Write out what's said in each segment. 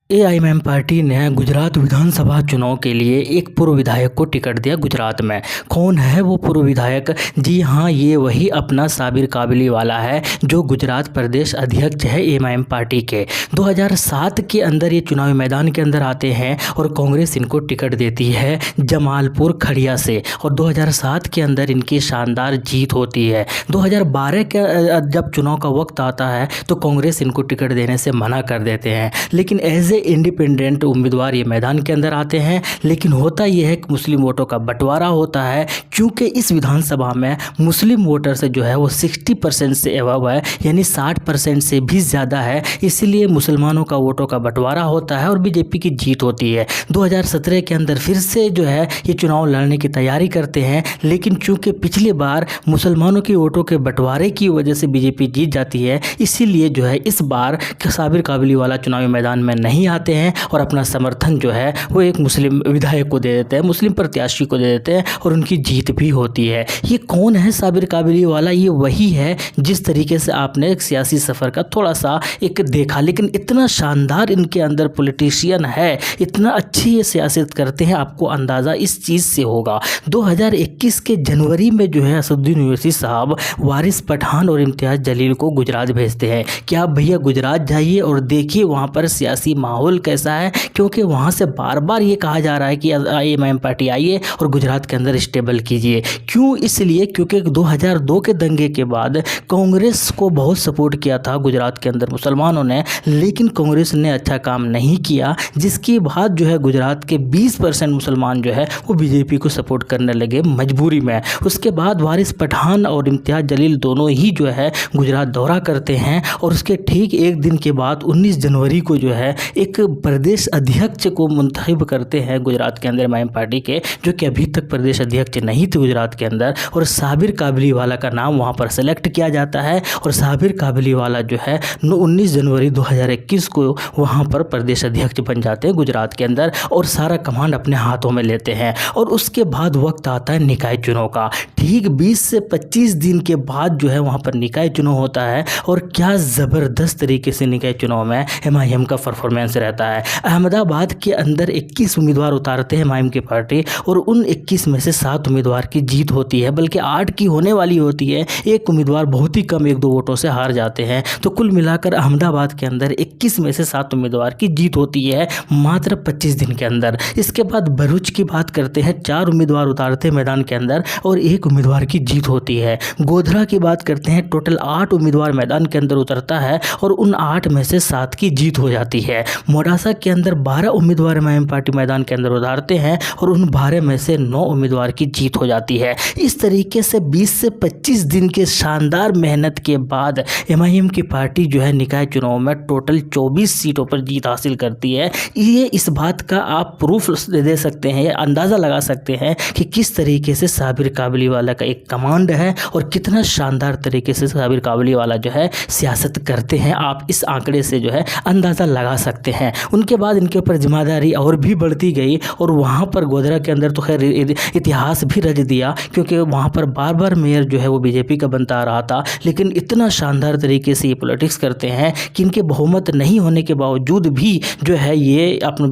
AIMIM party ने गुजरात विधानसभा चुनाव के लिए एक पूर्व विधायक को टिकट दिया गुजरात में। कौन है वो पूर्व विधायक? जी हाँ, ये वही अपना साबिर काबलीवाला है जो गुजरात प्रदेश अध्यक्ष है एआईएमआईएम पार्टी के। 2007 के अंदर ये चुनावी मैदान के अंदर आते हैं और कांग्रेस इनको टिकट देती है जमालपुर खड़िया से और 2007 के अंदर इनकी शानदार जीत होती है। 2012 के जब चुनाव का वक्त आता है तो कांग्रेस इनको टिकट देने से मना कर देते हैं, लेकिन एज इंडिपेंडेंट उम्मीदवार ये मैदान के अंदर आते हैं। लेकिन होता यह है कि मुस्लिम वोटों का बंटवारा होता है, क्योंकि इस विधानसभा में मुस्लिम वोटर से जो है वो 60% से एवब है, यानी 60% से भी ज़्यादा है। इसीलिए मुसलमानों का वोटों का बंटवारा होता है और बीजेपी की जीत होती है। 2017 के अंदर फिर से जो है ये चुनाव लड़ने की तैयारी करते हैं, लेकिन चूँकि पिछली बार मुसलमानों के वोटों के बंटवारे की वजह से बीजेपी जीत जाती है, इसीलिए जो है इस बार साबिर काबलीवाला चुनावी मैदान में नहीं आते हैं और अपना समर्थन जो है वो एक मुस्लिम विधायक को दे देते हैं, मुस्लिम प्रत्याशी को दे देते हैं और उनकी जीत भी होती है। ये कौन है साबिर काबलीवाला? ये वही है जिस तरीके से आपने एक सियासी सफ़र का थोड़ा सा एक देखा, लेकिन इतना शानदार इनके अंदर पॉलिटिशियन है, इतना अच्छी ये सियासत करते हैं, आपको अंदाज़ा इस चीज़ से होगा। 2021 के जनवरी में जो है असदुद्दीन ओवैसी साहब वारिस पठान और इम्तियाज़ जलील को गुजरात भेजते हैं कि आप भैया गुजरात जाइए और देखिए वहाँ पर सियासी माहौल कैसा है, क्योंकि वहाँ से बार बार ये कहा जा रहा है कि एआईएमआईएम पार्टी आइए और गुजरात के अंदर स्टेबल कीजिए। क्यों? इसलिए क्योंकि 2002 के दंगे के बाद कांग्रेस को बहुत सपोर्ट किया था गुजरात के अंदर मुसलमानों ने, लेकिन कांग्रेस ने अच्छा काम नहीं किया, जिसके बाद जो है गुजरात के 20% मुसलमान जो है वो बीजेपी को सपोर्ट करने लगे मजबूरी में। उसके बाद वारिस पठान और इम्तियाज़ जलील दोनों ही जो है गुजरात दौरा करते हैं और उसके ठीक एक दिन के बाद 19 जनवरी को जो है एक प्रदेश अध्यक्ष को मुंतखब करते हैं गुजरात के अंदर एआईएमआईएम पार्टी के, जो कि अभी तक प्रदेश अध्यक्ष नहीं थे गुजरात के अंदर, और साबिर काबलीवाला का नाम वहां पर सेलेक्ट किया जाता है और साबिर काबलीवाला जो है 19 जनवरी 2021 को वहां पर प्रदेश अध्यक्ष बन जाते हैं गुजरात के अंदर और सारा कमांड अपने हाथों में लेते हैं। और उसके बाद वक्त आता है निकाय चुनाव का। ठीक 20 से 25 दिन के बाद जो है वहाँ पर निकाय चुनाव होता है और क्या ज़बरदस्त तरीके से निकाय चुनाव में एआईएमआईएम का परफॉर्मेंस रहता है। अहमदाबाद के अंदर 21 उम्मीदवार उतारते हैं एआईएमआईएम की पार्टी और उन 21 में से 7 उम्मीदवार की जीत होती है, बल्कि 8 की होने वाली होती है। एक उम्मीदवार बहुत ही कम 1-2 वोटों से हार जाते हैं। तो कुल मिलाकर अहमदाबाद के अंदर 21 में से 7 उम्मीदवार की जीत होती है मात्र 25 दिन के अंदर। इसके बाद भरूच की बात करते हैं, 4 उम्मीदवार उतारते हैं मैदान के अंदर और 1 उम्मीदवार की जीत होती है। गोधरा की बात करते हैं, टोटल 8 उम्मीदवार मैदान के अंदर उतरता है और उन 8 में से 7 की जीत हो जाती है। मोडासा के अंदर 12 उम्मीदवार एआईएमआईएम पार्टी मैदान के अंदर उतारते हैं और उन 12 में से 9 उम्मीदवार की जीत हो जाती है। इस तरीके से 20 से 25 दिन के शानदार मेहनत के बाद एआईएमआईएम की पार्टी जो है निकाय चुनाव में टोटल 24 सीटों पर जीत हासिल करती है। ये इस बात का आप प्रूफ दे सकते हैं, अंदाज़ा लगा सकते हैं कि किस तरीके से साबिर काबलीवाला का एक कमांड है और कितना शानदार तरीके से साबिर काबलीवाला जो है सियासत करते हैं। आप इस आंकड़े से जो है अंदाज़ा लगा सकते हैं। उनके बाद इनके ऊपर जिम्मेदारी और भी बढ़ती गई और वहाँ पर गोधरा के अंदर तो खैर इतिहास भी रच दिया, क्योंकि वहाँ पर बार बार मेयर जो है वो बीजेपी का बनता आ रहा था, लेकिन इतना शानदार तरीके से ये पॉलिटिक्स करते हैं कि इनके बहुमत नहीं होने के बावजूद भी जो है ये अपने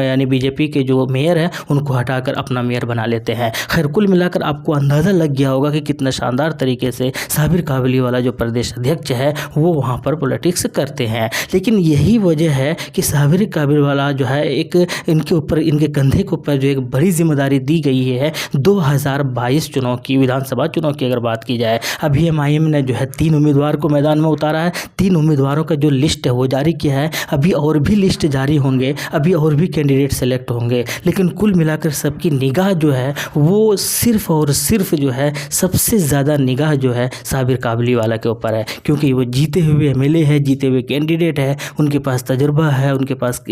यानी बीजेपी के जो मेयर है उनको हटाकर अपना मेयर बना लेते हैं। खैर कुल मिलाकर आपको अंदाज़ा लग गया होगा कि कितना शानदार तरीके से साबिर काबलीवाला जो प्रदेश अध्यक्ष है वो वहाँ पर पॉलिटिक्स करते हैं। लेकिन यही वजह है कि साबिर काबलीवाला जो है एक इनके ऊपर, इनके कंधे के ऊपर जो एक बड़ी जिम्मेदारी दी गई है 2022 चुनाव की, विधानसभा चुनाव की अगर बात की जाए। अभी एआईएमआईएम ने जो है 3 उम्मीदवार को मैदान में उतारा है। 3 उम्मीदवारों का जो लिस्ट है वो जारी किया है। अभी और भी लिस्ट जारी होंगे, अभी और भी कैंडिडेट सेलेक्ट होंगे, लेकिन कुल मिलाकर सबकी निगाह जो है वो सिर्फ और सिर्फ जो है सबसे ज़्यादा निगाह जो है साबिर काबलीवाला के ऊपर है, क्योंकि वो जीते हुए एमएलए है, जीते हुए कैंडिडेट है, उनके पास तजुर्बा है, उनके पास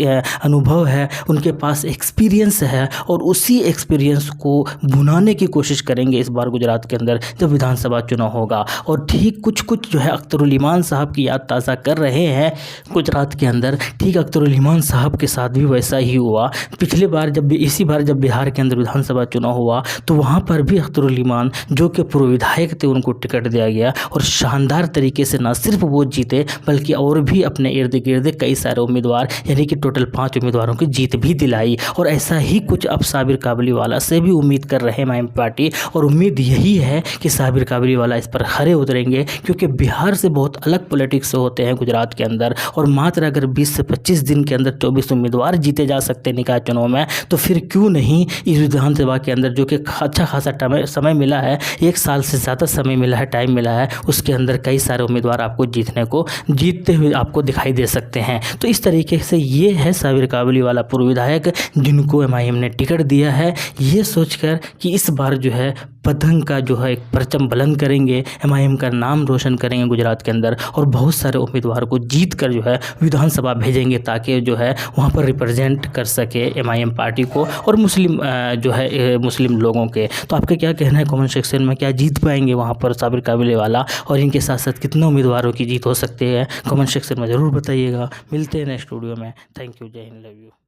अनुभव है, उनके पास एक्सपीरियंस है और उसी एक्सपीरियंस को भुनाने की कोशिश करेंगे इस बार गुजरात के अंदर जब विधानसभा चुनाव होगा। और ठीक कुछ जो है अख्तरुल ईमान साहब की याद ताज़ा कर रहे हैं गुजरात के अंदर। ठीक अख्तरुल ईमान साहब के साथ भी वैसा ही हुआ। पिछले बार इसी बार जब बिहार के अंदर विधानसभा चुनाव हुआ तो वहाँ पर भी अख्तरुल ईमान जो कि पूर्व विधायक थे उनको टिकट दिया गया और शानदार तरीके से न सिर्फ वो जीते बल्कि और भी अपने इर्द गिर्द कई सारे उम्मीदवार यानी कि टोटल 5 उम्मीदवारों की जीत भी दिलाई। और ऐसा ही कुछ अब साबिर काबुलीवाला से भी उम्मीद कर रहे हैं एमआईएम पार्टी, और उम्मीद यही है कि साबिर काबुलीवाला इस पर खरे उतरेंगे, क्योंकि बिहार से बहुत अलग पॉलिटिक्स होते हैं गुजरात के अंदर। और मात्र अगर 20 से 25 दिन के अंदर 24 उम्मीदवार जीते जा सकते हैं निकाय चुनाव में, तो फिर क्यों नहीं इस विधानसभा के अंदर जो कि अच्छा खासा समय मिला है, 1 साल से ज़्यादा समय मिला है, टाइम मिला है, उसके अंदर कई सारे उम्मीदवार आपको जीतते हुए आपको दिखाई दे सकते हैं। तो इस तरीके से ये है साबिर काबुलीवाला पूर्व विधायक जिनको एमआईएम ने टिकट दिया है, ये सोचकर कि इस बार जो है पतंग का जो है एक परचम बुलंद करेंगे, एमआईएम का नाम रोशन करेंगे गुजरात के अंदर, और बहुत सारे उम्मीदवार को जीत कर जो है विधानसभा भेजेंगे, ताकि जो है वहाँ पर रिप्रेजेंट कर सके एमआईएम पार्टी को और मुस्लिम जो है मुस्लिम लोगों के। तो आपका क्या कहना है कमेंट सेक्शन में, क्या जीत पाएंगे वहाँ पर साबिर काबुलीवाला, और इनके साथ साथ कितने उम्मीदवारों की जीत हो सकती है, कमेंट सेक्शन में ज़रूर बताइएगा। मिलते हैं नेक्स्ट वीडियो में। थैंक यू, जय हिंद, लव यू।